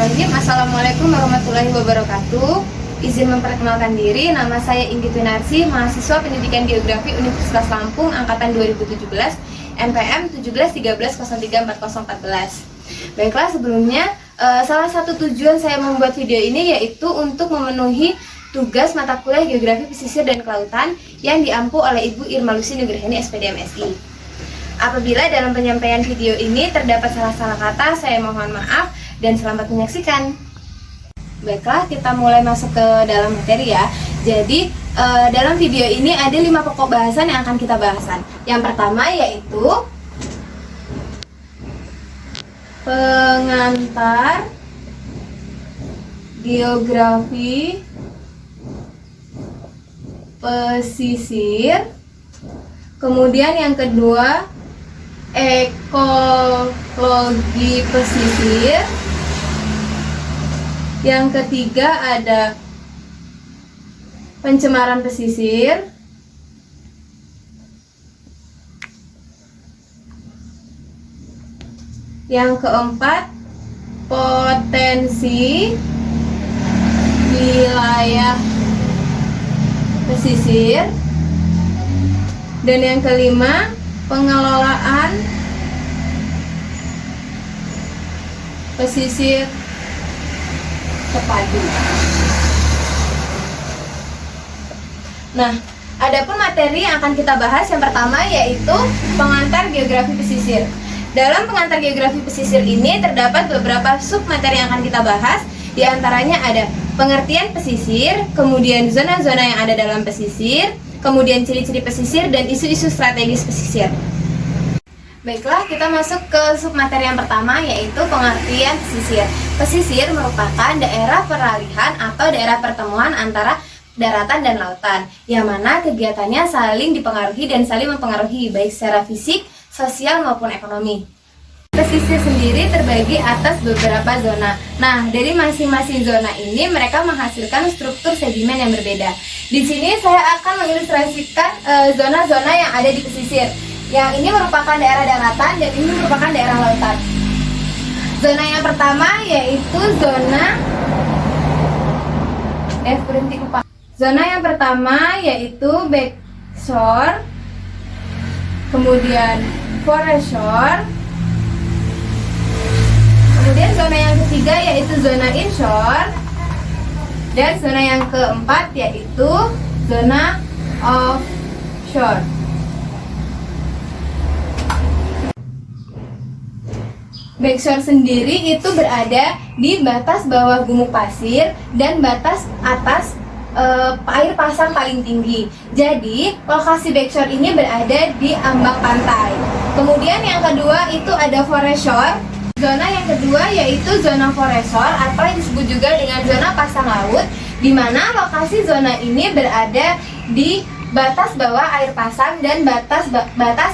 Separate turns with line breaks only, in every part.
Bismillahirrahmanirrahim. Assalamualaikum warahmatullahi wabarakatuh. Izin memperkenalkan diri, nama saya Inggi Twinarsi, mahasiswa Pendidikan Geografi Universitas Lampung angkatan 2017, NPM 1713034014. Baiklah, sebelumnya salah satu tujuan saya membuat video ini yaitu untuk memenuhi tugas mata kuliah Geografi Pesisir dan Kelautan yang diampu oleh Ibu Irma Lucy Nugraheni SPD MSI. Apabila dalam penyampaian video ini terdapat salah-salah kata, saya mohon maaf dan selamat menyaksikan. Baiklah, kita mulai masuk ke dalam materi ya. Jadi dalam video ini ada 5 pokok bahasan yang akan kita bahasan. Yang pertama yaitu pengantar geografi pesisir. Kemudian yang kedua ekologi pesisir. Yang ketiga ada pencemaran pesisir. Yang keempat potensi wilayah pesisir. Dan yang kelima pengelolaan pesisir terpadu. Nah, adapun materi yang akan kita bahas yang pertama yaitu pengantar geografi pesisir. Dalam pengantar geografi pesisir ini terdapat beberapa sub materi yang akan kita bahas. Di antaranya ada pengertian pesisir, kemudian zona-zona yang ada dalam pesisir, kemudian ciri-ciri pesisir dan isu-isu strategis pesisir. Baiklah, kita masuk ke submateri yang pertama yaitu pengertian pesisir. Pesisir merupakan daerah peralihan atau daerah pertemuan antara daratan dan lautan, yang mana kegiatannya saling dipengaruhi dan saling mempengaruhi baik secara fisik, sosial maupun ekonomi. Pesisir sendiri terbagi atas beberapa zona. Nah, dari masing-masing zona ini mereka menghasilkan struktur sedimen yang berbeda. Di sini saya akan mengilustrasikan zona-zona yang ada di pesisir. Yang ini merupakan daerah daratan dan ini merupakan daerah lautan. Zona yang pertama yaitu Zona yang pertama yaitu backshore, kemudian foreshore. Kemudian zona yang ketiga yaitu zona inshore. Dan zona yang keempat yaitu zona offshore. Backshore sendiri itu berada di batas bawah gumuk pasir dan batas atas air pasang paling tinggi. Jadi lokasi backshore ini berada di ambang pantai. Kemudian yang kedua itu ada foreshore. Zona yang kedua yaitu zona foreshore atau yang disebut juga dengan zona pasang laut, di mana lokasi zona ini berada di batas bawah air pasang dan batas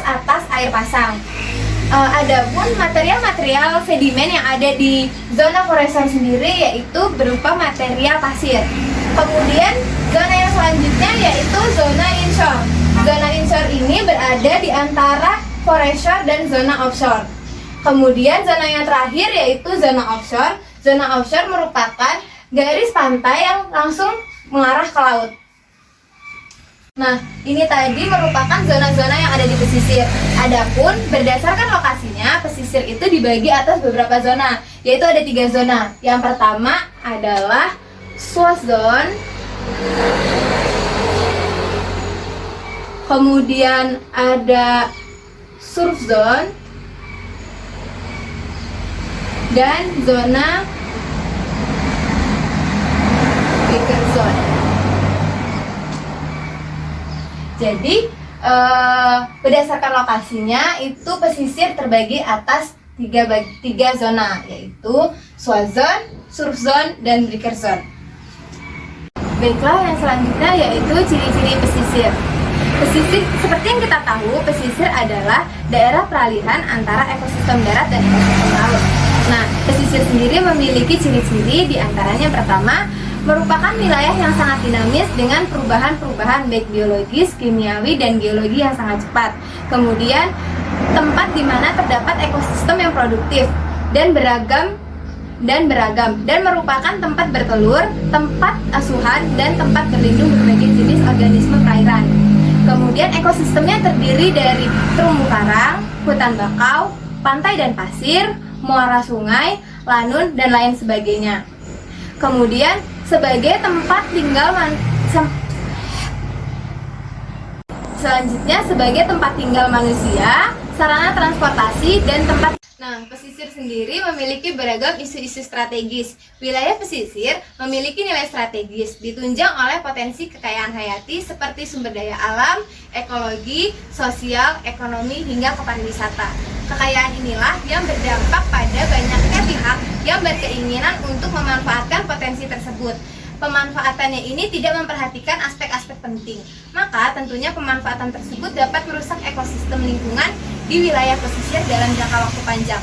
atas air pasang. Adapun material-material sedimen yang ada di zona foreshore sendiri yaitu berupa material pasir. Kemudian zona yang selanjutnya yaitu zona inshore. Zona inshore ini berada di antara foreshore dan zona offshore. Kemudian zona yang terakhir yaitu zona offshore. Zona offshore merupakan garis pantai yang langsung mengarah ke laut. Nah, ini tadi merupakan zona-zona yang ada di pesisir. Adapun berdasarkan lokasinya, pesisir itu dibagi atas beberapa zona, yaitu ada 3 zona. Yang pertama adalah swash zone, kemudian ada surf zone, dan zona breaker zone. Jadi berdasarkan lokasinya itu pesisir terbagi atas 3 zona, yaitu swash zone, surf zone, dan breaker zone. Baiklah, yang selanjutnya yaitu ciri-ciri pesisir. Pesisir, seperti yang kita tahu, pesisir adalah daerah peralihan antara ekosistem darat dan ekosistem laut. Nah, pesisir sendiri memiliki ciri-ciri, di antaranya pertama merupakan wilayah yang sangat dinamis dengan perubahan-perubahan baik biologis, kimiawi, dan geologi yang sangat cepat. Kemudian tempat di mana terdapat ekosistem yang produktif dan beragam dan beragam dan merupakan tempat bertelur, tempat asuhan, dan tempat berlindung berbagai jenis organisme perairan. Kemudian ekosistemnya terdiri dari terumbu karang, hutan bakau, pantai dan pasir, muara sungai, lanun, dan lain sebagainya. Kemudian sebagai tempat tinggal selanjutnya sebagai tempat tinggal manusia, sarana transportasi, dan tempat. Nah, pesisir sendiri memiliki beragam isu-isu strategis. Wilayah pesisir memiliki nilai strategis, ditunjang oleh potensi kekayaan hayati seperti sumber daya alam, ekologi, sosial, ekonomi, hingga kepariwisata. Kekayaan inilah yang berdampak pada banyaknya pihak yang berkeinginan untuk memanfaatkan potensi tersebut. Pemanfaatannya ini tidak memperhatikan aspek-aspek penting, maka tentunya pemanfaatan tersebut dapat merusak ekosistem lingkungan di wilayah pesisir dalam jangka waktu panjang.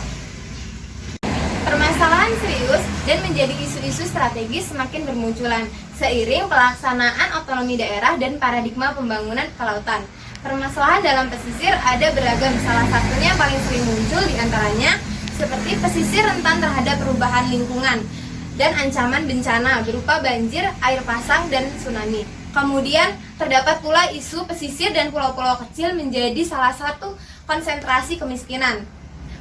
Permasalahan serius dan menjadi isu-isu strategis semakin bermunculan seiring pelaksanaan otonomi daerah dan paradigma pembangunan kelautan. Permasalahan dalam pesisir ada beragam, salah satunya yang paling sering muncul diantaranya seperti pesisir rentan terhadap perubahan lingkungan dan ancaman bencana berupa banjir, air pasang, dan tsunami. Kemudian terdapat pula isu pesisir dan pulau-pulau kecil menjadi salah satu konsentrasi kemiskinan.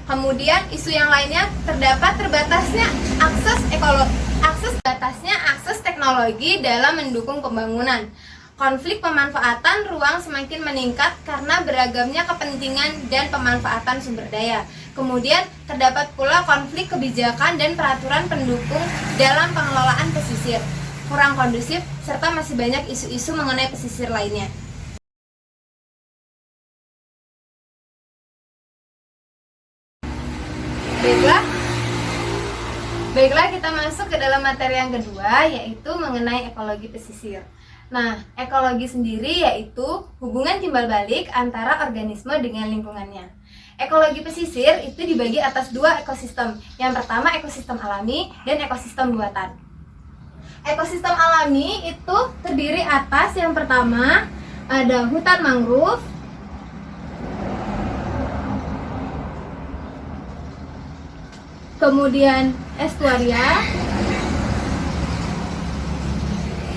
Kemudian isu yang lainnya terdapat terbatasnya akses teknologi dalam mendukung pembangunan. Konflik pemanfaatan ruang semakin meningkat karena beragamnya kepentingan dan pemanfaatan sumber daya. Kemudian terdapat pula konflik kebijakan dan peraturan pendukung dalam pengelolaan pesisir, kurang kondusif, serta masih banyak isu-isu mengenai pesisir lainnya. Baiklah, kita masuk ke dalam materi yang kedua, yaitu mengenai ekologi pesisir. Nah, ekologi sendiri yaitu hubungan timbal balik antara organisme dengan lingkungannya. Ekologi pesisir itu dibagi atas dua ekosistem. Yang pertama ekosistem alami dan ekosistem buatan. Ekosistem alami itu terdiri atas yang pertama ada hutan mangrove, kemudian estuaria,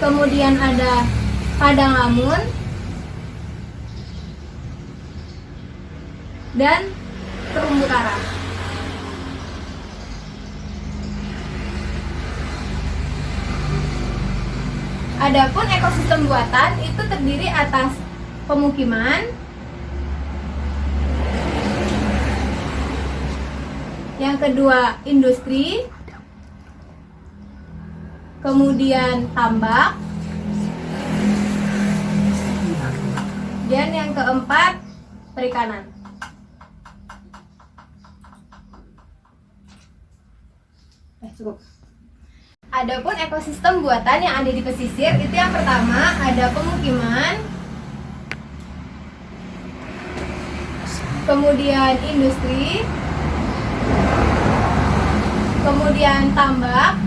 kemudian ada padang lamun, dan terumbu karang. Adapun ekosistem buatan itu terdiri atas pemukiman, yang kedua industri, kemudian tambak, dan yang keempat perikanan. Cukup. Adapun ekosistem buatan yang ada di pesisir itu yang pertama ada pemukiman, kemudian industri, kemudian tambak,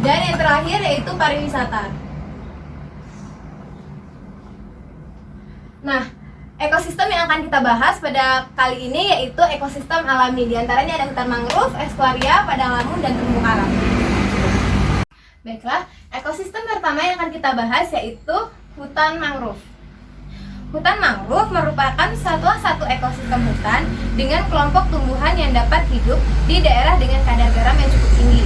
dan yang terakhir yaitu pariwisata. Nah, ekosistem yang akan kita bahas pada kali ini yaitu ekosistem alami. Di antaranya ada hutan mangrove, estuaria, padang lamun, dan terumbu karang. Baiklah, ekosistem pertama yang akan kita bahas yaitu hutan mangrove. Hutan mangrove merupakan satu ekosistem hutan dengan kelompok tumbuhan yang dapat hidup di daerah dengan kadar garam yang cukup tinggi.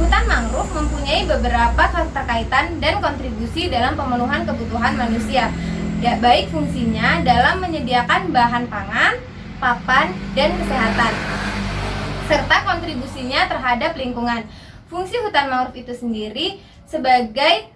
Hutan mangrove mempunyai beberapa keterkaitan dan kontribusi dalam pemenuhan kebutuhan manusia, baik fungsinya dalam menyediakan bahan pangan, papan, dan kesehatan, serta kontribusinya terhadap lingkungan. Fungsi hutan mangrove itu sendiri sebagai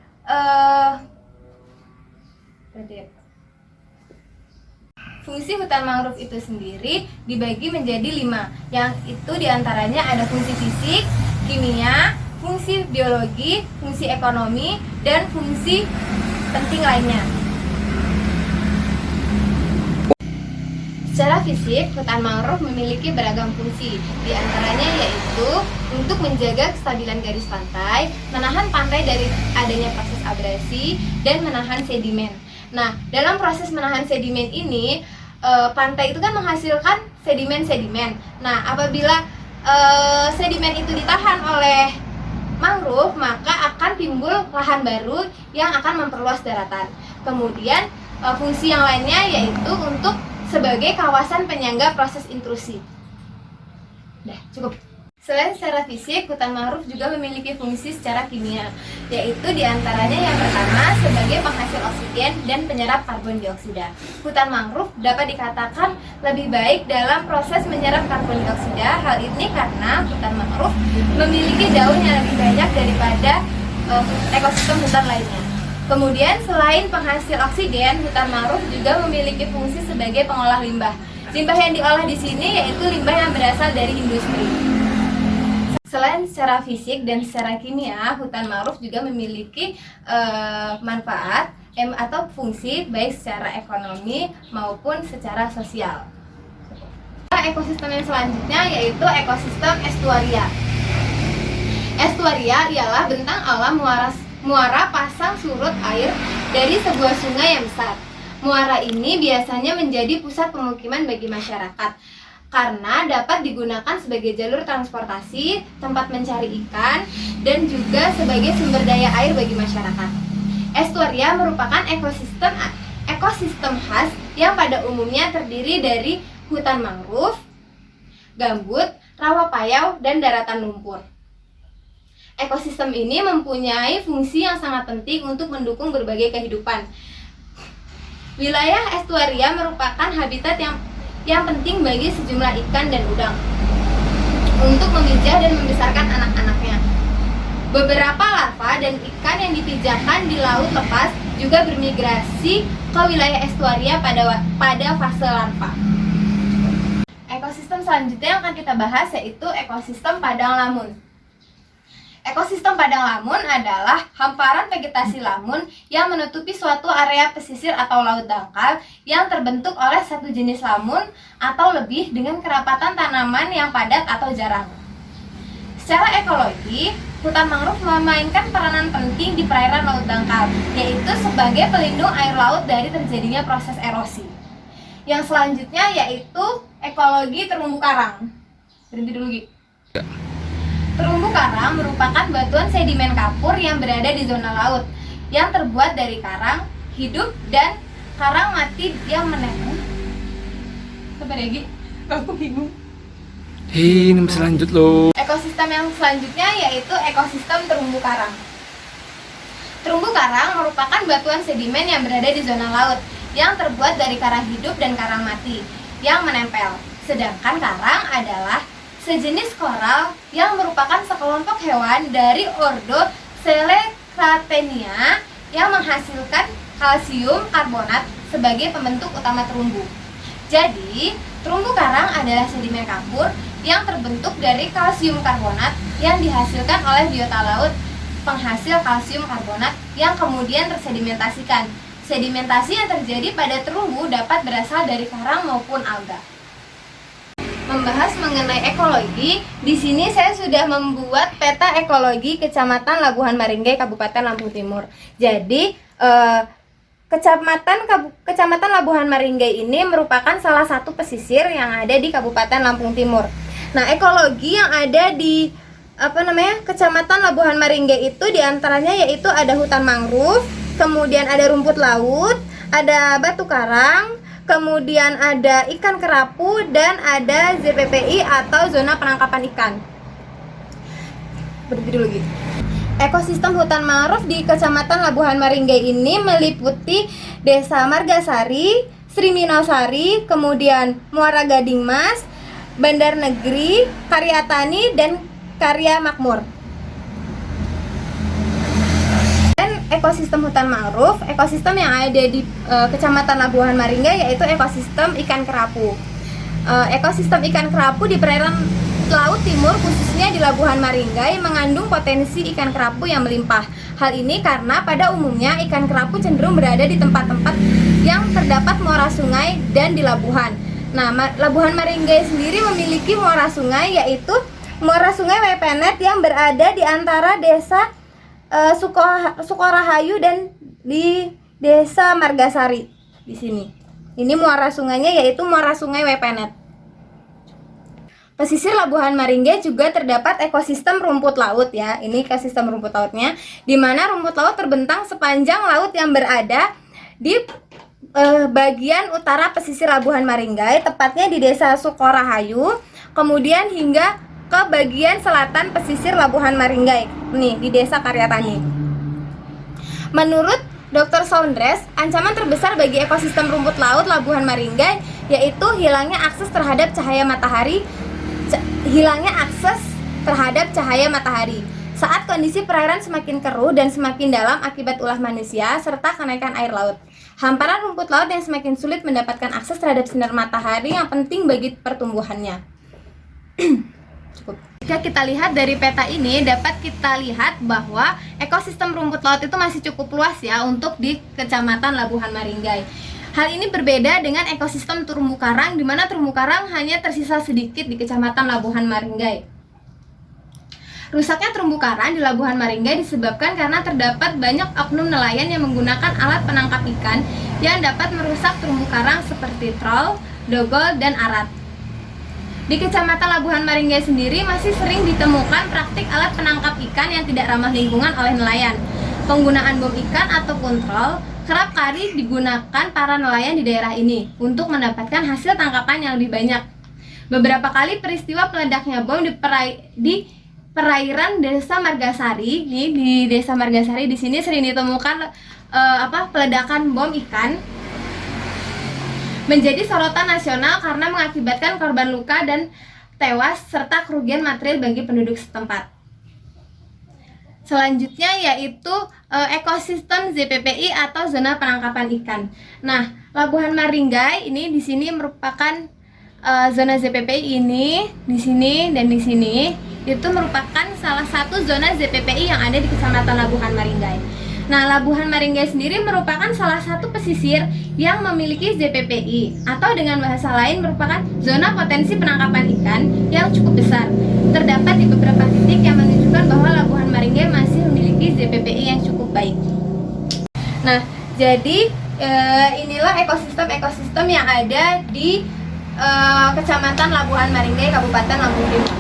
fungsi hutan mangrove itu sendiri dibagi menjadi 5, yang itu diantaranya ada fungsi fisik, kimia, fungsi biologi, fungsi ekonomi, dan fungsi penting lainnya. Secara fisik, hutan mangrove memiliki beragam fungsi, di antaranya yaitu untuk menjaga kestabilan garis pantai, menahan pantai dari adanya proses abrasi, dan menahan sedimen. Nah, dalam proses menahan sedimen ini, pantai itu kan menghasilkan sedimen-sedimen. Nah, apabila sedimen itu ditahan oleh mangrove, maka akan timbul lahan baru yang akan memperluas daratan. Kemudian fungsi yang lainnya yaitu untuk sebagai kawasan penyangga proses intrusi. Udah, cukup. Selain secara fisik, hutan mangrove juga memiliki fungsi secara kimia, yaitu diantaranya yang pertama sebagai penghasil oksigen dan penyerap karbon dioksida. Hutan mangrove dapat dikatakan lebih baik dalam proses menyerap karbon dioksida. Hal ini karena hutan mangrove memiliki daun yang lebih banyak daripada ekosistem hutan lainnya. Kemudian selain penghasil oksigen, hutan mangrove juga memiliki fungsi sebagai pengolah limbah. Limbah yang diolah di sini yaitu limbah yang berasal dari industri. Selain secara fisik dan secara kimia, hutan mangrove juga memiliki manfaat atau fungsi baik secara ekonomi maupun secara sosial. Ekosistem yang selanjutnya yaitu ekosistem estuaria. Estuaria ialah bentang alam muara pasang surut air dari sebuah sungai yang besar. Muara ini biasanya menjadi pusat pemukiman bagi masyarakat karena dapat digunakan sebagai jalur transportasi, tempat mencari ikan, dan juga sebagai sumber daya air bagi masyarakat. Estuaria merupakan ekosistem khas yang pada umumnya terdiri dari hutan mangrove, gambut, rawa payau, dan daratan lumpur. Ekosistem ini mempunyai fungsi yang sangat penting untuk mendukung berbagai kehidupan. Wilayah estuaria merupakan habitat yang penting bagi sejumlah ikan dan udang untuk memijah dan membesarkan anak-anaknya. Beberapa larva dan ikan yang dipijakan di laut lepas juga bermigrasi ke wilayah estuaria pada fase larva. Ekosistem selanjutnya yang akan kita bahas yaitu ekosistem padang lamun. Ekosistem padang lamun adalah hamparan vegetasi lamun yang menutupi suatu area pesisir atau laut dangkal yang terbentuk oleh satu jenis lamun atau lebih dengan kerapatan tanaman yang padat atau jarang. Secara ekologi, hutan mangrove memainkan peranan penting di perairan laut dangkal, yaitu sebagai pelindung air laut dari terjadinya proses erosi. Yang selanjutnya yaitu ekologi terumbu karang. Berhenti dulu, Gi. Terumbu karang merupakan batuan sedimen kapur yang berada di zona laut yang terbuat dari karang hidup dan karang mati yang menempel. Sabar ya, Gi. Aku bingung.
Ini masih lanjut loh.
Ekosistem yang selanjutnya yaitu ekosistem terumbu karang. Terumbu karang merupakan batuan sedimen yang berada di zona laut yang terbuat dari karang hidup dan karang mati yang menempel. Sedangkan karang adalah sejenis koral yang merupakan sekelompok hewan dari ordo Coelacanthia yang menghasilkan kalsium karbonat sebagai pembentuk utama terumbu. Jadi, terumbu karang adalah sedimen kapur yang terbentuk dari kalsium karbonat yang dihasilkan oleh biota laut penghasil kalsium karbonat yang kemudian tersedimentasikan. Sedimentasi yang terjadi pada terumbu dapat berasal dari karang maupun alga. Membahas mengenai ekologi, di sini saya sudah membuat peta ekologi Kecamatan Labuhan Maringgai, Kabupaten Lampung Timur. Jadi, Kecamatan Labuhan Maringgai ini merupakan salah satu pesisir yang ada di Kabupaten Lampung Timur. Nah, ekologi yang ada di Kecamatan Labuhan Maringgai itu diantaranya yaitu ada hutan mangrove, kemudian ada rumput laut, ada batu karang, kemudian ada ikan kerapu, dan ada ZPPI atau zona penangkapan ikan. Berhenti dulu gitu. Ekosistem hutan mangrove di Kecamatan Labuhan Maringgai ini meliputi Desa Margasari, Sri Minasari, kemudian Muara Gading Mas, Bandar Negeri, Karya Tani, dan Karya Makmur. Ekosistem hutan mangrove, ekosistem yang ada di Kecamatan Labuhan Maringgai yaitu ekosistem ikan kerapu. Ekosistem ikan kerapu di perairan Laut Timur khususnya di Labuhan Maringgai mengandung potensi ikan kerapu yang melimpah. Hal ini karena pada umumnya ikan kerapu cenderung berada di tempat-tempat yang terdapat muara sungai dan di labuhan. Nah, Labuhan Maringgai sendiri memiliki muara sungai yaitu Muara Sungai Wepenet yang berada di antara desa Sukorahayu dan di Desa Margasari di sini. Ini muara sungainya yaitu muara Sungai Wepenet. Pesisir Labuhan Maringge juga terdapat ekosistem rumput laut ya. Ini ekosistem rumput lautnya, di mana rumput laut terbentang sepanjang laut yang berada di bagian utara pesisir Labuhan Maringge, tepatnya di Desa Sukorahayu, kemudian hingga ke bagian selatan pesisir Labuhan Maringge, nih di Desa Karyatani. Menurut Dr. Saunders, ancaman terbesar bagi ekosistem rumput laut Labuhan Maringge yaitu hilangnya akses terhadap cahaya matahari saat kondisi perairan semakin keruh dan semakin dalam akibat ulah manusia serta kenaikan air laut. Hamparan rumput laut yang semakin sulit mendapatkan akses terhadap sinar matahari yang penting bagi pertumbuhannya. Cukup. Jika kita lihat dari peta ini, dapat kita lihat bahwa ekosistem rumput laut itu masih cukup luas ya untuk di Kecamatan Labuhan Maringge. Hal ini berbeda dengan ekosistem terumbu karang, di mana terumbu karang hanya tersisa sedikit di Kecamatan Labuhan Maringge. Rusaknya terumbu karang di Labuhan Maringge disebabkan karena terdapat banyak oknum nelayan yang menggunakan alat penangkap ikan yang dapat merusak terumbu karang seperti trol, dogol, dan arat. Di Kecamatan Labuhan Maringge sendiri masih sering ditemukan praktik alat penangkap ikan yang tidak ramah lingkungan oleh nelayan. Penggunaan bom ikan ataupun trol kerap kali digunakan para nelayan di daerah ini untuk mendapatkan hasil tangkapan yang lebih banyak. Beberapa kali peristiwa meledaknya bom di perairan Desa Margasari, di Desa Margasari di sini sering ditemukan peledakan bom ikan, menjadi sorotan nasional karena mengakibatkan korban luka dan tewas serta kerugian material bagi penduduk setempat. Selanjutnya yaitu ekosistem ZPPI atau zona penangkapan ikan. Nah, Labuhan Maringge ini di sini merupakan zona ZPPI ini, di sini dan di sini itu merupakan salah satu zona ZPPI yang ada di Kecamatan Labuhan Maringge. Nah, Labuhan Maringge sendiri merupakan salah satu pesisir yang memiliki ZPPI atau dengan bahasa lain merupakan zona potensi penangkapan ikan yang cukup besar. Terdapat di beberapa titik yang menunjukkan bahwa Labuhan Maringge masih memiliki ZPPI yang cukup baik. Nah, jadi inilah ekosistem yang ada di Kecamatan Labuhan Maringge, Kabupaten Lampung Timur.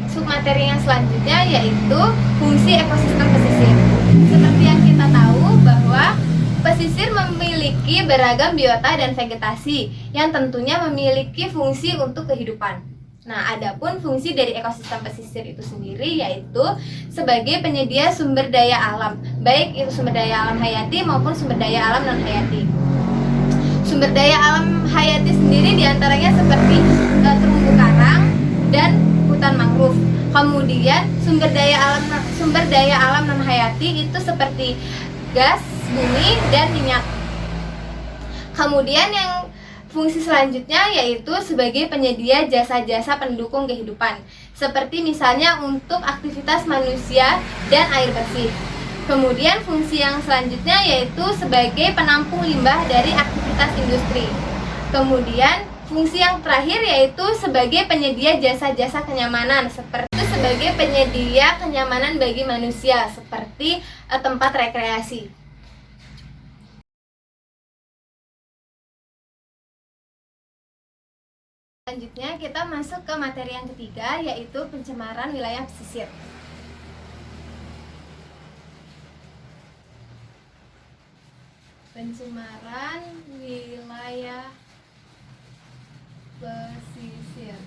Submateri yang selanjutnya yaitu fungsi ekosistem pesisir. Seperti yang kita tahu bahwa pesisir memiliki beragam biota dan vegetasi yang tentunya memiliki fungsi untuk kehidupan. Nah, adapun fungsi dari ekosistem pesisir itu sendiri yaitu sebagai penyedia sumber daya alam, baik itu sumber daya alam hayati maupun sumber daya alam non hayati. Sumber daya alam hayati sendiri diantaranya seperti terumbu karang dan hutan mangrove. Kemudian sumber daya alam non hayati itu seperti gas, bumi, dan minyak. Kemudian yang fungsi selanjutnya yaitu sebagai penyedia jasa-jasa pendukung kehidupan, seperti misalnya untuk aktivitas manusia dan air bersih. Kemudian fungsi yang selanjutnya yaitu sebagai penampung limbah dari aktivitas industri. Kemudian fungsi yang terakhir yaitu sebagai penyedia jasa-jasa kenyamanan, seperti sebagai penyedia kenyamanan bagi manusia, seperti tempat rekreasi. Selanjutnya kita masuk ke materi yang ketiga, yaitu pencemaran wilayah pesisir. Pencemaran wilayah pesisir.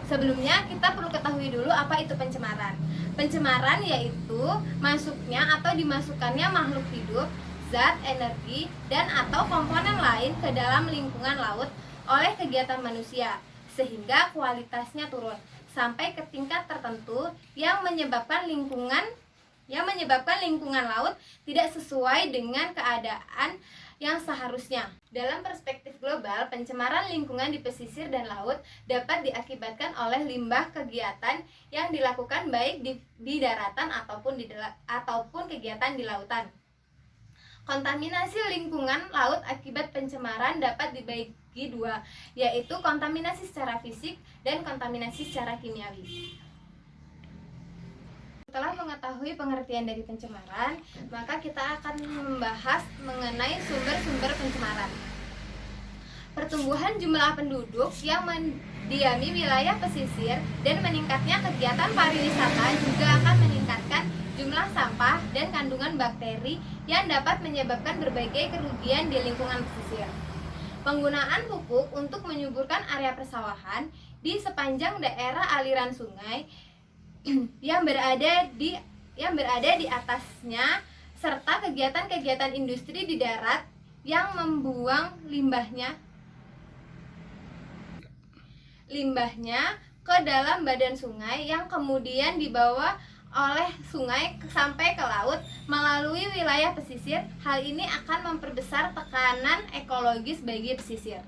Sebelumnya kita perlu ketahui dulu apa itu pencemaran. Pencemaran yaitu masuknya atau dimasukkannya makhluk hidup, zat, energi, dan atau komponen lain ke dalam lingkungan laut oleh kegiatan manusia sehingga kualitasnya turun sampai ke tingkat tertentu yang menyebabkan lingkungan laut tidak sesuai dengan keadaan yang seharusnya. Dalam perspektif global, pencemaran lingkungan di pesisir dan laut dapat diakibatkan oleh limbah kegiatan yang dilakukan baik di daratan ataupun kegiatan di lautan. Kontaminasi lingkungan laut akibat pencemaran dapat dibagi dua, yaitu kontaminasi secara fisik dan kontaminasi secara kimiawi. Setelah mengetahui pengertian dari pencemaran, maka kita akan membahas mengenai sumber-sumber pencemaran. Pertumbuhan jumlah penduduk yang mendiami wilayah pesisir dan meningkatnya kegiatan pariwisata juga akan meningkatkan jumlah sampah dan kandungan bakteri yang dapat menyebabkan berbagai kerugian di lingkungan pesisir. Penggunaan pupuk untuk menyuburkan area persawahan di sepanjang daerah aliran sungai yang berada di atasnya, serta kegiatan-kegiatan industri di darat yang membuang limbahnya ke dalam badan sungai yang kemudian dibawa oleh sungai sampai ke laut melalui wilayah pesisir. Hal ini akan memperbesar tekanan ekologis bagi pesisir.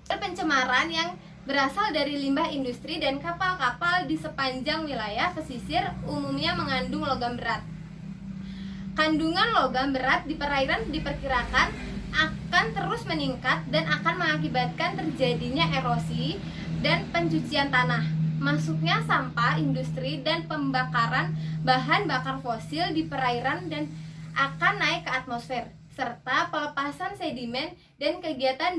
Pencemaran yang berasal dari limbah industri dan kapal-kapal di sepanjang wilayah pesisir umumnya mengandung logam berat. Kandungan logam berat di perairan diperkirakan akan terus meningkat dan akan mengakibatkan terjadinya erosi dan pencucian tanah, masuknya sampah industri dan pembakaran bahan bakar fosil di perairan dan akan naik ke atmosfer, serta pelepasan sedimen dan kegiatan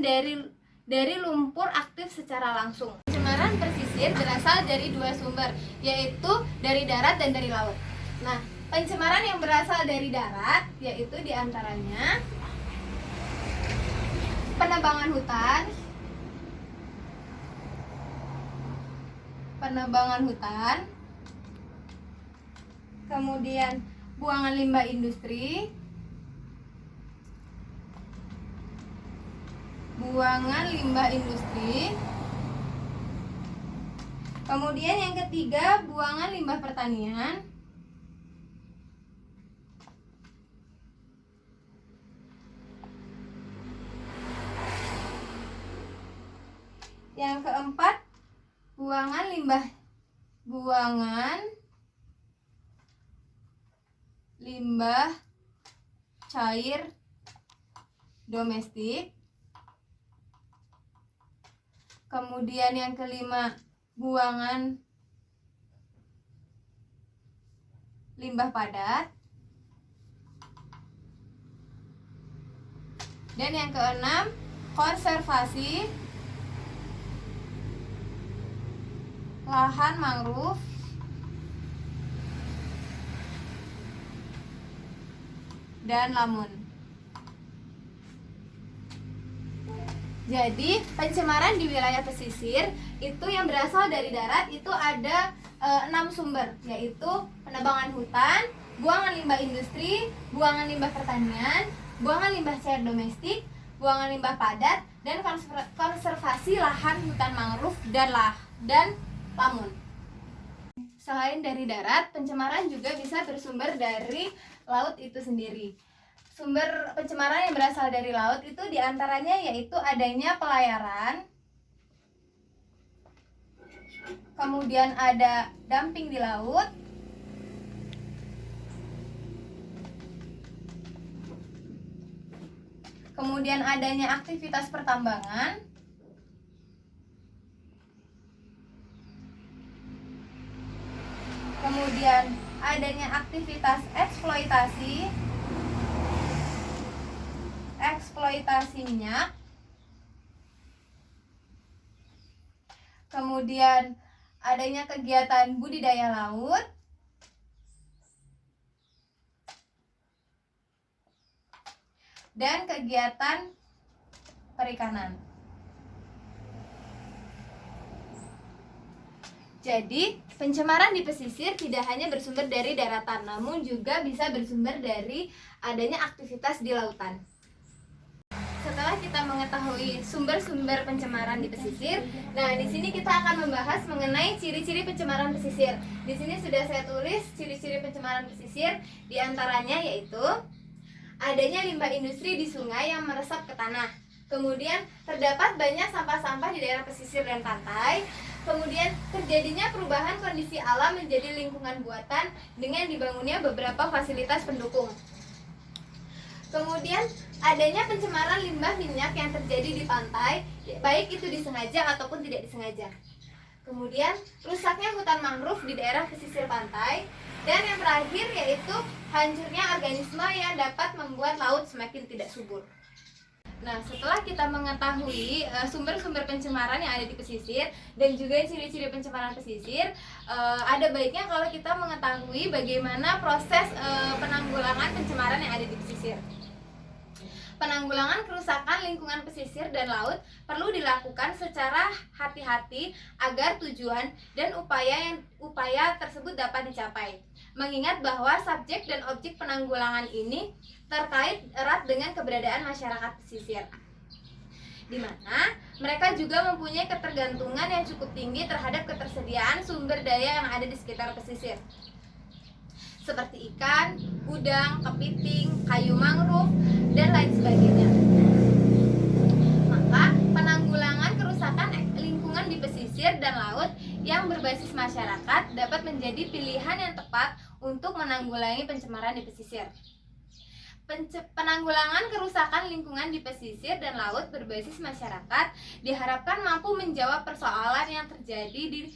dari lumpur aktif secara langsung. Pencemaran pesisir berasal dari dua sumber, yaitu dari darat dan dari laut. Nah, pencemaran yang berasal dari darat yaitu diantaranya penebangan hutan, kemudian buangan limbah industri, kemudian yang ketiga buangan limbah pertanian, yang keempat buangan limbah cair domestik, kemudian yang kelima buangan limbah padat, dan yang keenam konservasi lahan mangrove dan lamun. Jadi pencemaran di wilayah pesisir itu yang berasal dari darat itu ada 6 sumber, yaitu penebangan hutan, buangan limbah industri, buangan limbah pertanian, buangan limbah cair domestik, buangan limbah padat, dan konservasi lahan hutan mangrove dan lamun. Selain dari darat, pencemaran juga bisa bersumber dari laut itu sendiri. Sumber pencemaran yang berasal dari laut itu diantaranya yaitu adanya pelayaran, kemudian ada dumping di laut, kemudian adanya aktivitas pertambangan, kemudian adanya aktivitas eksploitasi minyak, kemudian adanya kegiatan budidaya laut, dan kegiatan perikanan. Jadi, pencemaran di pesisir tidak hanya bersumber dari daratan, namun juga bisa bersumber dari adanya aktivitas di lautan. Setelah kita mengetahui sumber-sumber pencemaran di pesisir, nah di sini kita akan membahas mengenai ciri-ciri pencemaran pesisir. Di sini sudah saya tulis ciri-ciri pencemaran pesisir, diantaranya yaitu adanya limbah industri di sungai yang meresap ke tanah. Kemudian terdapat banyak sampah-sampah di daerah pesisir dan pantai. Kemudian terjadinya perubahan kondisi alam menjadi lingkungan buatan dengan dibangunnya beberapa fasilitas pendukung. Kemudian adanya pencemaran limbah minyak yang terjadi di pantai, baik itu disengaja ataupun tidak disengaja. Kemudian rusaknya hutan mangrove di daerah pesisir pantai. Dan yang terakhir yaitu hancurnya organisme yang dapat membuat laut semakin tidak subur. Nah, setelah kita mengetahui sumber-sumber pencemaran yang ada di pesisir dan juga ciri-ciri pencemaran pesisir, ada baiknya kalau kita mengetahui bagaimana proses penanggulangan pencemaran yang ada di pesisir. Penanggulangan kerusakan lingkungan pesisir dan laut perlu dilakukan secara hati-hati agar tujuan dan upaya tersebut dapat dicapai. Mengingat bahwa subjek dan objek penanggulangan ini terkait erat dengan keberadaan masyarakat pesisir, di mana mereka juga mempunyai ketergantungan yang cukup tinggi terhadap ketersediaan sumber daya yang ada di sekitar pesisir, seperti ikan, udang, kepiting, kayu mangrove, dan lain sebagainya. Maka penanggulangan kerusakan lingkungan di pesisir dan laut yang berbasis masyarakat dapat menjadi pilihan yang tepat untuk menanggulangi pencemaran di pesisir. Penanggulangan kerusakan lingkungan di pesisir dan laut berbasis masyarakat diharapkan mampu menjawab persoalan yang terjadi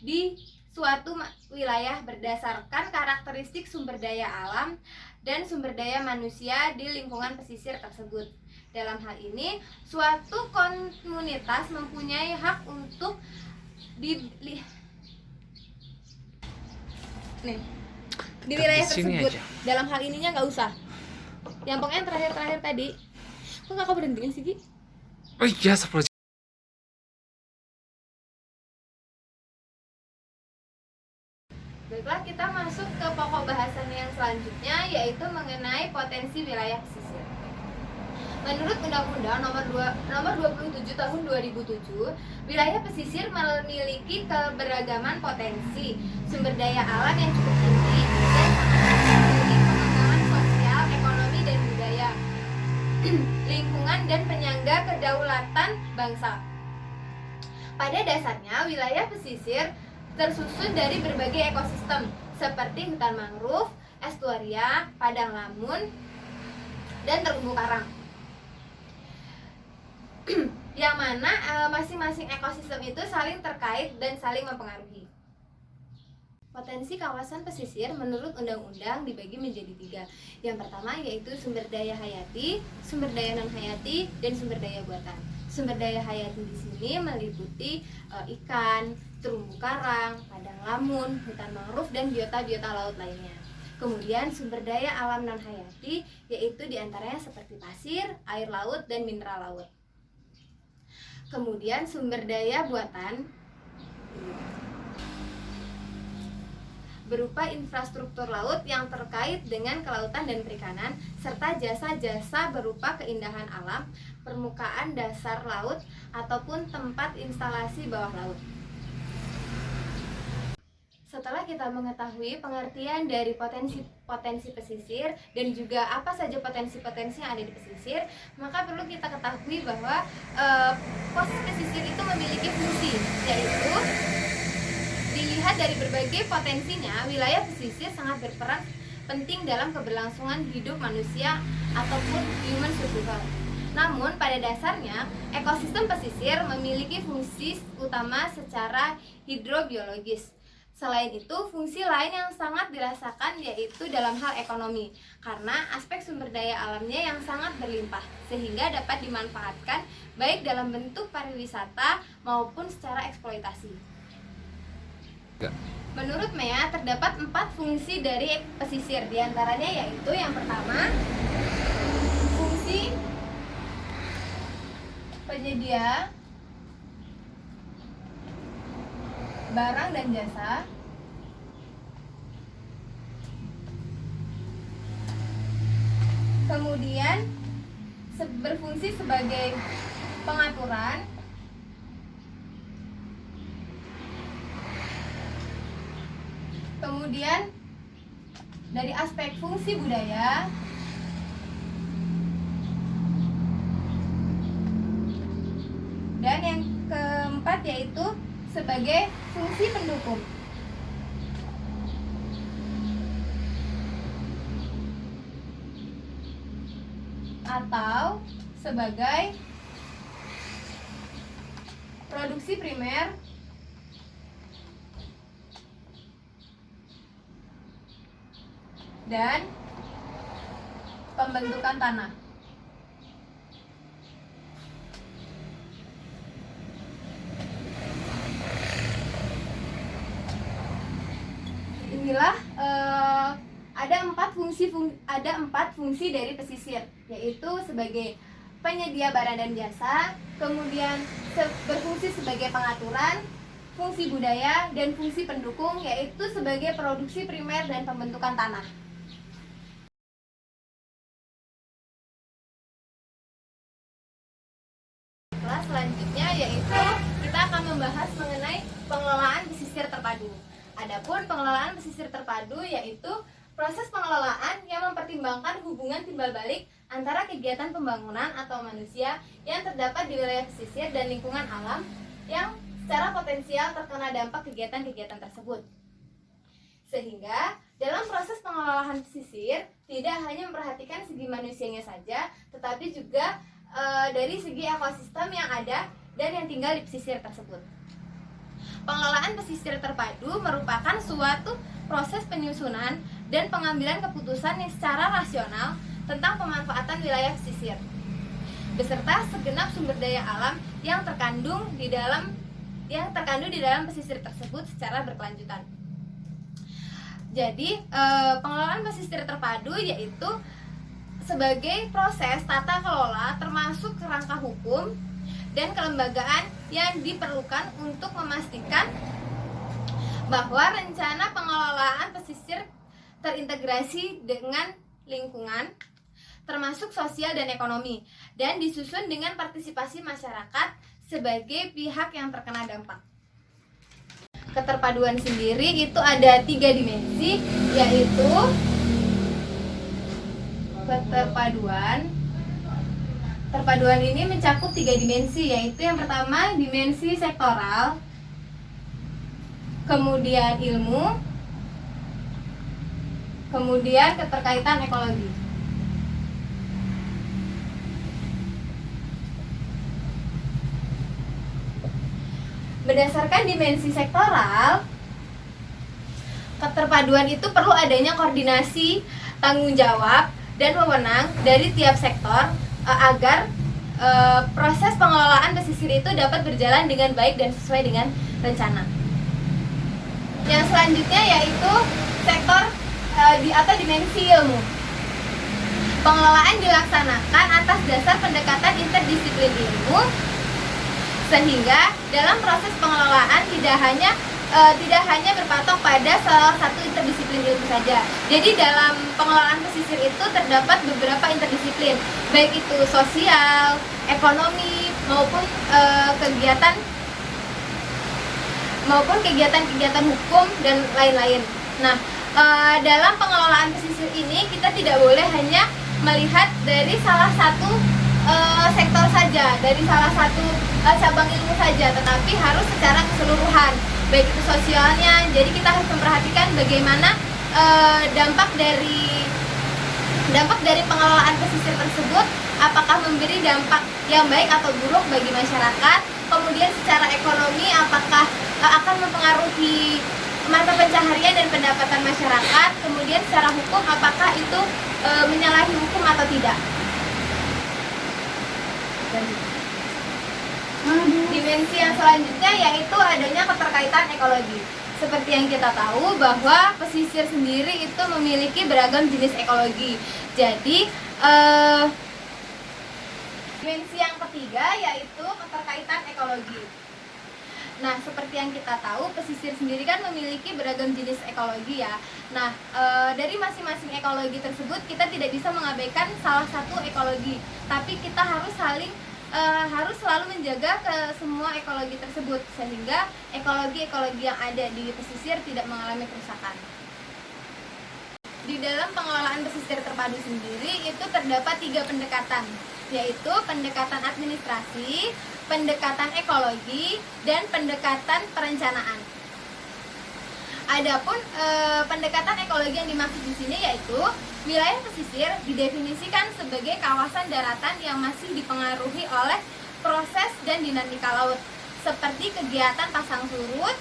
di suatu wilayah berdasarkan karakteristik sumber daya alam dan sumber daya manusia di lingkungan pesisir tersebut. Dalam hal ini, suatu komunitas mempunyai hak untuk di wilayah tersebut. Dalam hal ininya nggak usah. Yang pokoknya terakhir tadi. Kok nggak kau berhenti sih, Gi?
Oh iya, 10.
Baiklah, kita masuk ke pokok bahasan yang selanjutnya, yaitu mengenai potensi wilayah pesisir. Menurut Undang-Undang nomor 27 tahun 2007, wilayah pesisir memiliki keberagaman potensi sumber daya alam yang cukup tinggi dan sangat bagi pengembangan sosial, ekonomi, dan budaya, lingkungan, dan penyangga kedaulatan bangsa. Pada dasarnya, wilayah pesisir tersusun dari berbagai ekosistem seperti hutan mangrove, estuaria, padang lamun, dan terumbu karang. Yang mana masing-masing ekosistem itu saling terkait dan saling mempengaruhi. Potensi kawasan pesisir menurut undang-undang dibagi menjadi 3. Yang pertama yaitu sumber daya hayati, sumber daya non-hayati, dan sumber daya buatan. Sumber daya hayati di sini meliputi ikan, terumbu karang, padang lamun, hutan mangrove, dan biota-biota laut lainnya. Kemudian sumber daya alam non-hayati yaitu diantaranya seperti pasir, air laut, dan mineral laut. Kemudian sumber daya buatan berupa infrastruktur laut yang terkait dengan kelautan dan perikanan, serta jasa-jasa berupa keindahan alam, permukaan dasar laut, ataupun tempat instalasi bawah laut. Setelah kita mengetahui pengertian dari potensi pesisir dan juga apa saja potensi-potensi yang ada di pesisir, maka perlu kita ketahui bahwa pos pesisir itu memiliki fungsi, yaitu dilihat dari berbagai potensinya, wilayah pesisir sangat berperan penting dalam keberlangsungan hidup manusia ataupun human survival. Namun pada dasarnya, ekosistem pesisir memiliki fungsi utama secara hidrobiologis. Selain itu, fungsi lain yang sangat dirasakan yaitu dalam hal ekonomi, karena aspek sumber daya alamnya yang sangat berlimpah, sehingga dapat dimanfaatkan baik dalam bentuk pariwisata maupun secara eksploitasi. Menurut MEA, terdapat 4 fungsi dari pesisir, diantaranya yaitu yang pertama, fungsi penyedia barang dan jasa, kemudian berfungsi sebagai pengaturan, kemudian dari aspek fungsi budaya, dan yang keempat yaitu sebagai fungsi pendukung. Atau sebagai produksi primer dan pembentukan tanah. Inilah ada empat fungsi dari pesisir, yaitu sebagai penyedia barang dan jasa, kemudian berfungsi sebagai pengaturan, fungsi budaya, dan fungsi pendukung, yaitu sebagai produksi primer dan pembentukan tanah. Kelas selanjutnya yaitu kita akan membahas mengenai pengelolaan pesisir terpadu. Adapun pengelolaan pesisir terpadu yaitu proses pengelolaan yang mempertimbangkan hubungan timbal balik antara kegiatan pembangunan atau manusia yang terdapat di wilayah pesisir dan lingkungan alam yang secara potensial terkena dampak kegiatan-kegiatan tersebut. Sehingga dalam proses pengelolaan pesisir tidak hanya memperhatikan segi manusianya saja, tetapi juga dari segi ekosistem yang ada dan yang tinggal di pesisir tersebut. Pengelolaan pesisir terpadu merupakan suatu proses penyusunan dan pengambilan keputusan yang secara rasional tentang pemanfaatan wilayah pesisir, beserta segenap sumber daya alam yang terkandung di dalam pesisir tersebut secara berkelanjutan. Jadi, pengelolaan pesisir terpadu yaitu sebagai proses tata kelola termasuk kerangka hukum dan kelembagaan yang diperlukan untuk memastikan bahwa rencana pengelolaan pesisir terintegrasi dengan lingkungan termasuk sosial dan ekonomi dan disusun dengan partisipasi masyarakat sebagai pihak yang terkena dampak. Keterpaduan sendiri itu ada 3 dimensi, yaitu Terpaduan ini mencakup 3 dimensi, yaitu yang pertama dimensi sektoral, kemudian ilmu, kemudian keterkaitan ekologi. Berdasarkan dimensi sektoral, keterpaduan itu perlu adanya koordinasi, tanggung jawab, dan wewenang dari tiap sektor agar proses pengelolaan pesisir itu dapat berjalan dengan baik dan sesuai dengan rencana. Yang selanjutnya yaitu sektor atau dimensi ilmu. Pengelolaan dilaksanakan atas dasar pendekatan interdisiplin ilmu, sehingga dalam proses pengelolaan tidak hanya berpatok pada salah satu interdisiplin ilmu saja. Jadi dalam pengelolaan pesisir itu terdapat beberapa interdisiplin, baik itu sosial, ekonomi maupun kegiatan hukum dan lain-lain. Nah, dalam pengelolaan pesisir ini kita tidak boleh hanya melihat dari salah satu sektor saja, dari salah satu cabang ilmu saja, tetapi harus secara keseluruhan, baik itu sosialnya. Jadi kita harus memperhatikan bagaimana dampak dari pengelolaan pesisir tersebut, apakah memberi dampak yang baik atau buruk bagi masyarakat. Kemudian secara ekonomi, apakah akan mempengaruhi mata pencaharian dan pendapatan masyarakat. Kemudian secara hukum, apakah itu menyalahi hukum atau tidak. Dimensi yang selanjutnya yaitu adanya keterkaitan ekologi. Seperti yang kita tahu bahwa pesisir sendiri itu memiliki beragam jenis ekologi. Jadi dimensi yang ketiga yaitu keterkaitan ekologi. Nah, seperti yang kita tahu, pesisir sendiri kan memiliki beragam jenis ekologi ya. Nah, dari masing-masing ekologi tersebut kita tidak bisa mengabaikan salah satu ekologi, tapi kita harus selalu menjaga ke semua ekologi tersebut sehingga ekologi yang ada di pesisir tidak mengalami kerusakan. Di dalam pengelolaan pesisir terpadu sendiri itu terdapat 3 pendekatan, yaitu pendekatan administrasi, pendekatan ekologi, dan pendekatan perencanaan. Adapun pendekatan ekologi yang dimaksud di sini yaitu wilayah pesisir didefinisikan sebagai kawasan daratan yang masih dipengaruhi oleh proses dan dinamika laut, seperti kegiatan pasang surut,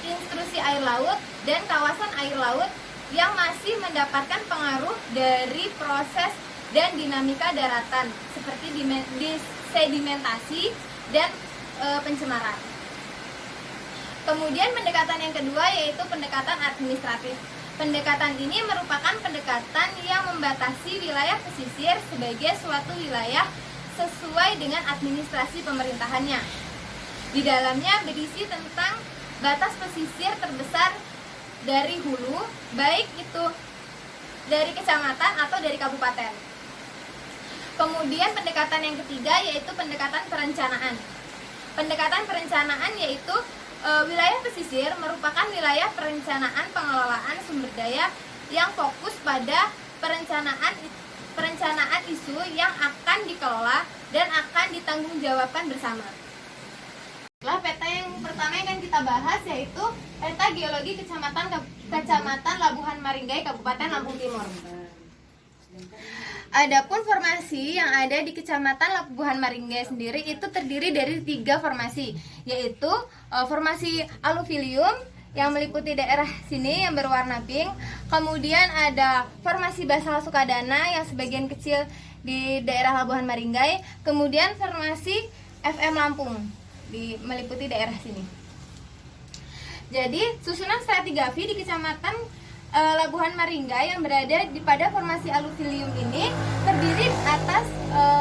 intrusi air laut, dan kawasan air laut yang masih mendapatkan pengaruh dari proses dan dinamika daratan seperti sedimentasi dan pencemaran. Kemudian pendekatan yang kedua yaitu pendekatan administratif. Pendekatan ini merupakan pendekatan yang membatasi wilayah pesisir sebagai suatu wilayah sesuai dengan administrasi pemerintahannya. Di dalamnya berisi tentang batas pesisir terbesar dari hulu, baik itu dari kecamatan atau dari kabupaten. Kemudian pendekatan yang ketiga yaitu pendekatan perencanaan. Pendekatan perencanaan yaitu wilayah pesisir merupakan wilayah perencanaan pengelolaan sumber daya yang fokus pada perencanaan isu yang akan dikelola dan akan ditanggungjawabkan bersama. Setelah peta yang pertama yang akan kita bahas yaitu peta geologi Kecamatan Labuhan Maringgai, Kabupaten Lampung Timur. Adapun formasi yang ada di Kecamatan Labuhan Maringgai sendiri itu terdiri dari 3 formasi, yaitu formasi aluvilium yang meliputi daerah sini yang berwarna pink. Kemudian ada formasi basal Sukadana yang sebagian kecil di daerah Labuhan Maringgai. Kemudian formasi FM Lampung meliputi daerah sini. Jadi susunan stratigrafi di Kecamatan Labuhan Maringgai yang berada pada formasi aluvilium ini terdiri atas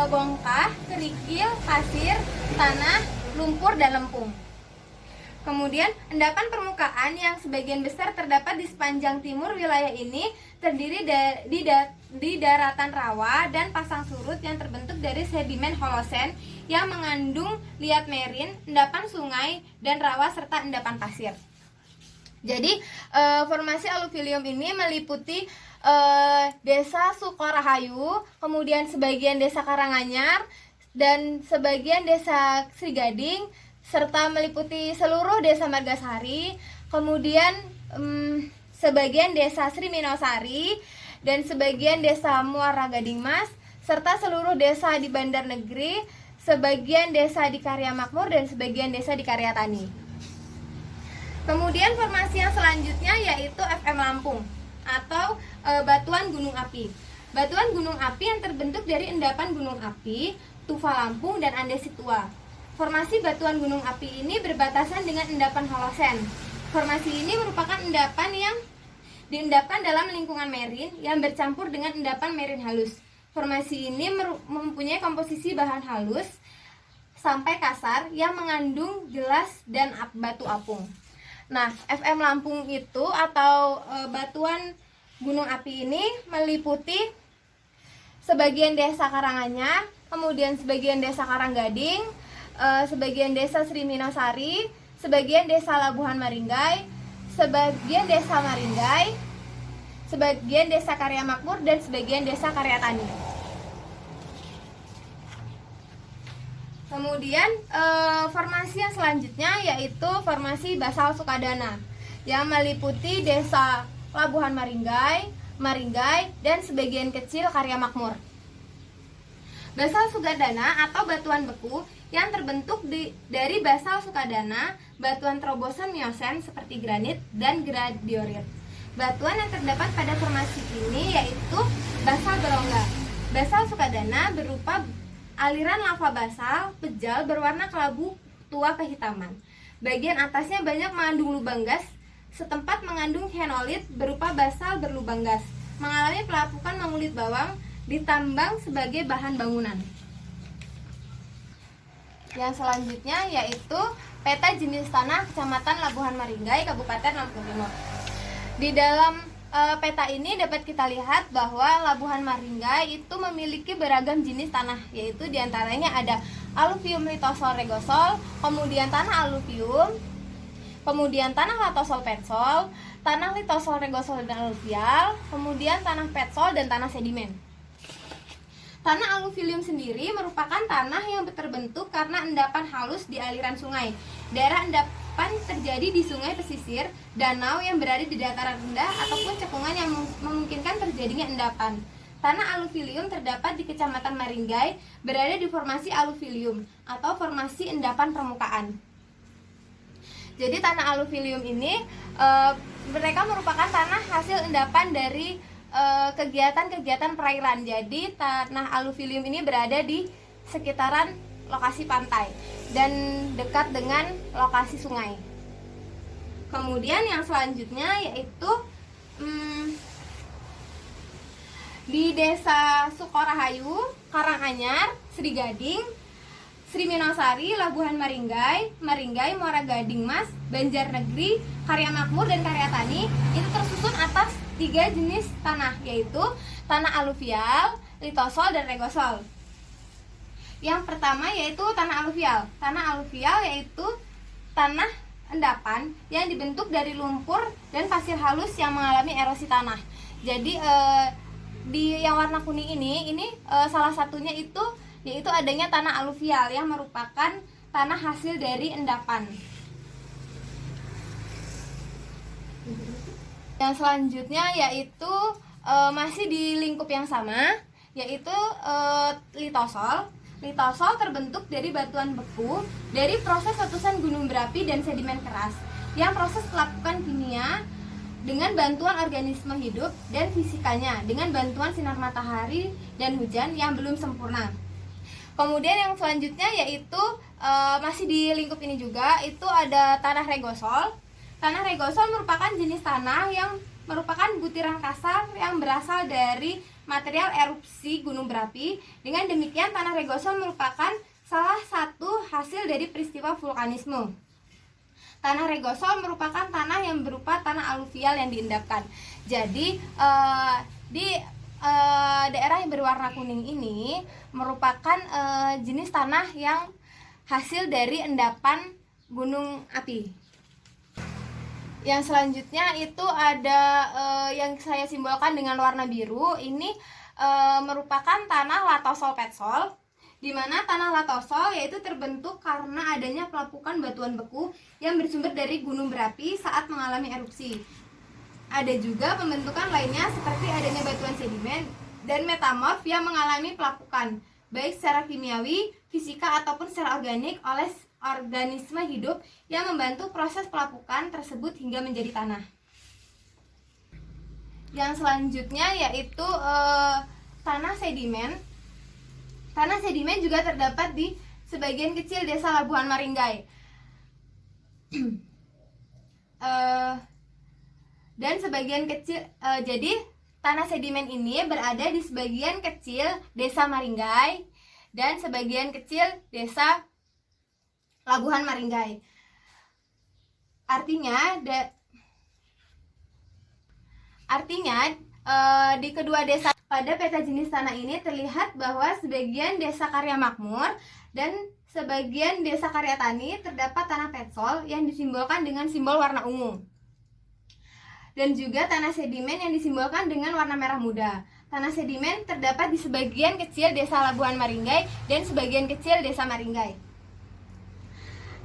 bongkah, kerikil, pasir, tanah, lumpur, dan lempung. Kemudian endapan permukaan yang sebagian besar terdapat di sepanjang timur wilayah ini terdiri di daratan rawa dan pasang surut yang terbentuk dari sedimen holosen yang mengandung liat merin, endapan sungai, dan rawa serta endapan pasir. Jadi formasi aluvilium ini meliputi desa Sukorahayu, kemudian sebagian desa Karanganyar, dan sebagian desa Sri Gading, serta meliputi seluruh desa Margasari, kemudian sebagian desa Sri Minosari, dan sebagian desa Muara Gading Mas, serta seluruh desa di Bandar Negeri, sebagian desa di Karya Makmur, dan sebagian desa di Karya Tani. Kemudian formasi yang selanjutnya yaitu FM Lampung atau batuan gunung api. Batuan gunung api yang terbentuk dari endapan gunung api, tufa Lampung, dan andesit tua. Formasi batuan gunung api ini berbatasan dengan endapan holosen. Formasi ini merupakan endapan yang diendapkan dalam lingkungan merin yang bercampur dengan endapan merin halus. Formasi ini mempunyai komposisi bahan halus sampai kasar yang mengandung gelas dan batu apung. Nah, FM Lampung itu atau batuan gunung api ini meliputi sebagian desa Karanganyar, kemudian sebagian desa Karanggading, sebagian desa Sri Minosari, sebagian desa Labuhan Maringgai, sebagian desa Maringgai, sebagian desa Karya Makmur, dan sebagian desa Karya Tani. Kemudian formasi yang selanjutnya yaitu formasi basal Sukadana yang meliputi desa Labuhan Maringgai, dan sebagian kecil Karya Makmur. Basal Sukadana atau batuan beku yang terbentuk dari basal Sukadana, batuan terobosan Miosen seperti granit dan gradiorit. Batuan yang terdapat pada formasi ini yaitu basal berongga. Basal Sukadana berupa aliran lava basal pejal berwarna kelabu tua kehitaman. Bagian atasnya banyak mengandung lubang gas, setempat mengandung henolit berupa basal berlubang gas, mengalami pelapukan mengulit bawang, ditambang sebagai bahan bangunan. Yang selanjutnya yaitu peta jenis tanah Kecamatan Labuhan Maringgai, Kabupaten Lampung Timur. Di dalam peta ini dapat kita lihat bahwa Labuhan Maringgai itu memiliki beragam jenis tanah, yaitu diantaranya ada aluvium litosol regosol, kemudian tanah aluvium, kemudian tanah latosol petsol, tanah litosol regosol dan aluvial, kemudian tanah petsol dan tanah sedimen. Tanah aluvilium sendiri merupakan tanah yang terbentuk karena endapan halus di aliran sungai. Daerah endapan terjadi di sungai pesisir, danau yang berada di dataran rendah, ataupun cekungan yang memungkinkan terjadinya endapan. Tanah aluvilium terdapat di Kecamatan Maringgai, berada di formasi aluvilium atau formasi endapan permukaan. Jadi tanah aluvilium ini mereka merupakan tanah hasil hasil endapan dari kegiatan-kegiatan perairan. Jadi tanah aluvilium ini berada di sekitaran lokasi pantai dan dekat dengan lokasi sungai. Kemudian yang selanjutnya yaitu di Desa Sukorahayu, Karanganyar, Sri Gading, Sri Minosari, Labuhan Maringgai, Muara Gading Mas, Banjarnegeri, Karya Makmur, dan Karya Tani itu tersusun atas 3 jenis tanah, yaitu tanah aluvial, litosol, dan regosol. Yang pertama yaitu tanah aluvial. Tanah aluvial yaitu tanah endapan yang dibentuk dari lumpur dan pasir halus yang mengalami erosi tanah. Jadi di yang warna kuning ini salah satunya itu yaitu adanya tanah aluvial yang merupakan tanah hasil dari endapan. Yang selanjutnya yaitu masih di lingkup yang sama, yaitu litosol. Litosol terbentuk dari batuan beku dari proses letusan gunung berapi dan sedimen keras yang proses pelapukan kimia dengan bantuan organisme hidup dan fisikanya dengan bantuan sinar matahari dan hujan yang belum sempurna. Kemudian yang selanjutnya yaitu masih di lingkup ini juga, itu ada tanah regosol. Tanah regosol merupakan jenis tanah yang merupakan butiran kasar yang berasal dari material erupsi gunung berapi. Dengan demikian tanah regosol merupakan salah satu hasil dari peristiwa vulkanisme. Tanah regosol merupakan tanah yang berupa tanah aluvial yang diendapkan. Jadi di daerah yang berwarna kuning ini merupakan jenis tanah yang hasil dari endapan gunung api. Yang selanjutnya itu ada yang saya simbolkan dengan warna biru. Ini merupakan tanah latosol petsol, di mana tanah latosol yaitu terbentuk karena adanya pelapukan batuan beku yang bersumber dari gunung berapi saat mengalami erupsi. Ada juga pembentukan lainnya seperti adanya batuan sedimen dan metamorf yang mengalami pelapukan, baik secara kimiawi, fisika, ataupun secara organik oleh organisme hidup yang membantu proses pelapukan tersebut hingga menjadi tanah. Yang selanjutnya yaitu tanah sedimen. Tanah sedimen juga terdapat di sebagian kecil desa Labuhan Maringgai. Dan sebagian kecil, jadi tanah sedimen ini berada di sebagian kecil desa Maringgai dan sebagian kecil desa Labuhan Maringgai. Artinya di kedua desa pada peta jenis tanah ini terlihat bahwa sebagian desa Karya Makmur dan sebagian desa Karya Tani terdapat tanah petsol yang disimbolkan dengan simbol warna ungu. Dan juga tanah sedimen yang disimbolkan dengan warna merah muda. Tanah sedimen terdapat di sebagian kecil desa Labuhan Maringgai dan sebagian kecil desa Maringgai.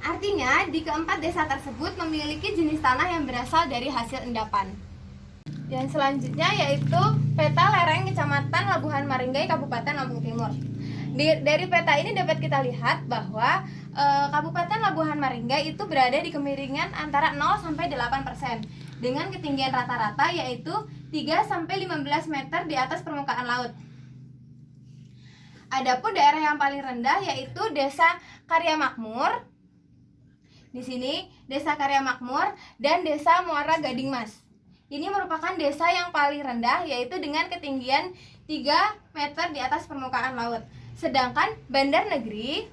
Artinya, di keempat desa tersebut memiliki jenis tanah yang berasal dari hasil endapan. Yang selanjutnya yaitu peta lereng Kecamatan Labuhan Maringgai, Kabupaten Lampung Timur. Dari peta ini dapat kita lihat bahwa Kabupaten Labuhan Maringgai itu berada di kemiringan antara 0 sampai 8% dengan ketinggian rata-rata yaitu 3 sampai 15 meter di atas permukaan laut. Adapun daerah yang paling rendah yaitu Desa Karya Makmur. Di sini Desa Karya Makmur dan Desa Muara Gading Mas. Ini merupakan desa yang paling rendah yaitu dengan ketinggian 3 meter di atas permukaan laut. Sedangkan Banjarnegeri,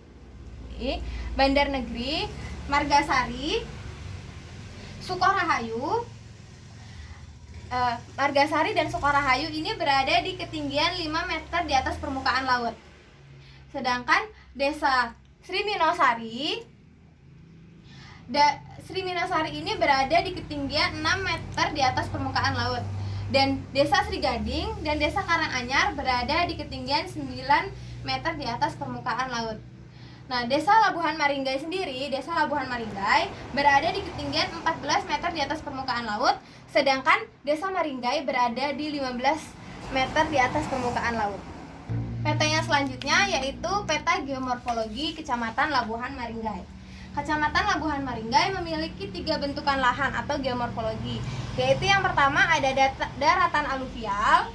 Margasari, Sukorahayu, Margasari dan Sukorahayu ini berada di ketinggian 5 meter di atas permukaan laut. Sedangkan Desa Sri Minosari ini berada di ketinggian 6 meter di atas permukaan laut. Dan Desa Sri Gading dan Desa Karanganyar berada di ketinggian 9 meter di atas permukaan laut. Nah, Desa Labuhan Maringgai sendiri, Desa Labuhan Maringgai berada di ketinggian 14 meter di atas permukaan laut, sedangkan Desa Maringgai berada di 15 meter di atas permukaan laut. Peta yang selanjutnya yaitu peta geomorfologi Kecamatan Labuhan Maringgai. Kecamatan Labuhan Maringgai memiliki 3 bentukan lahan atau geomorfologi, yaitu yang pertama ada daratan aluvial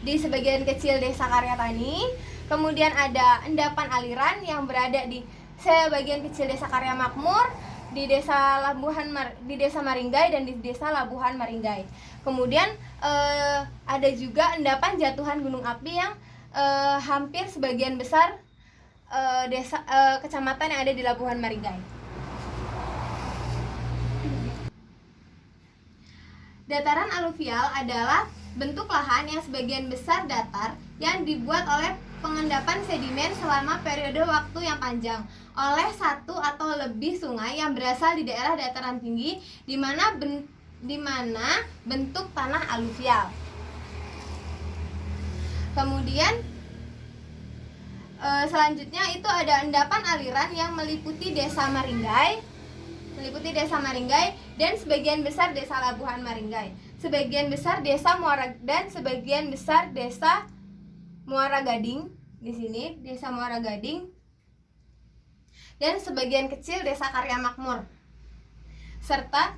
di sebagian kecil Desa Karyatani, kemudian ada endapan aliran yang berada di sebagian kecil Desa Karya Makmur, di Desa Maringgai dan di Desa Labuhan Maringgai. Kemudian ada juga endapan jatuhan gunung api yang hampir sebagian besar kecamatan yang ada di Labuhan Maringgai. Dataran aluvial adalah bentuk lahan yang sebagian besar datar yang dibuat oleh pengendapan sedimen selama periode waktu yang panjang oleh satu atau lebih sungai yang berasal di daerah dataran tinggi di mana bentuk tanah aluvial. Kemudian selanjutnya itu ada endapan aliran yang meliputi Desa Maringgai dan sebagian besar Desa Labuhan Maringgai, sebagian besar Desa Muara dan sebagian besar Desa Muara Gading di sini, Desa Muara Gading, dan sebagian kecil Desa Karya Makmur, serta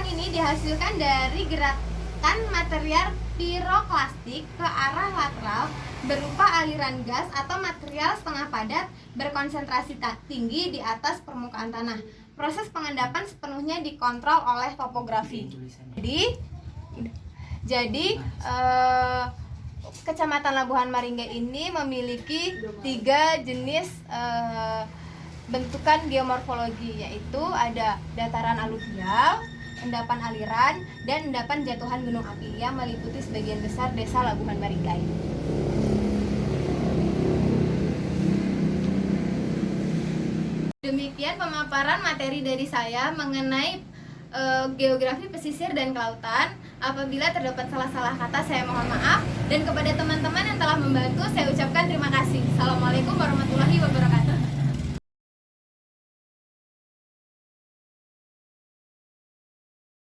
ini dihasilkan dari gerakan material piroklastik ke arah lateral berupa aliran gas atau material setengah padat berkonsentrasi tinggi di atas permukaan tanah. Proses pengendapan sepenuhnya dikontrol oleh topografi. Jadi Kecamatan Labuhan Maringgai ini memiliki 3 jenis bentukan geomorfologi, yaitu ada dataran aluvial, endapan aliran, dan endapan jatuhan gunung api yang meliputi sebagian besar Desa Labuhan Maringgai. Demikian pemaparan materi dari saya mengenai geografi pesisir dan kelautan. Apabila terdapat salah-salah kata, saya mohon maaf, dan kepada teman-teman yang telah membantu, saya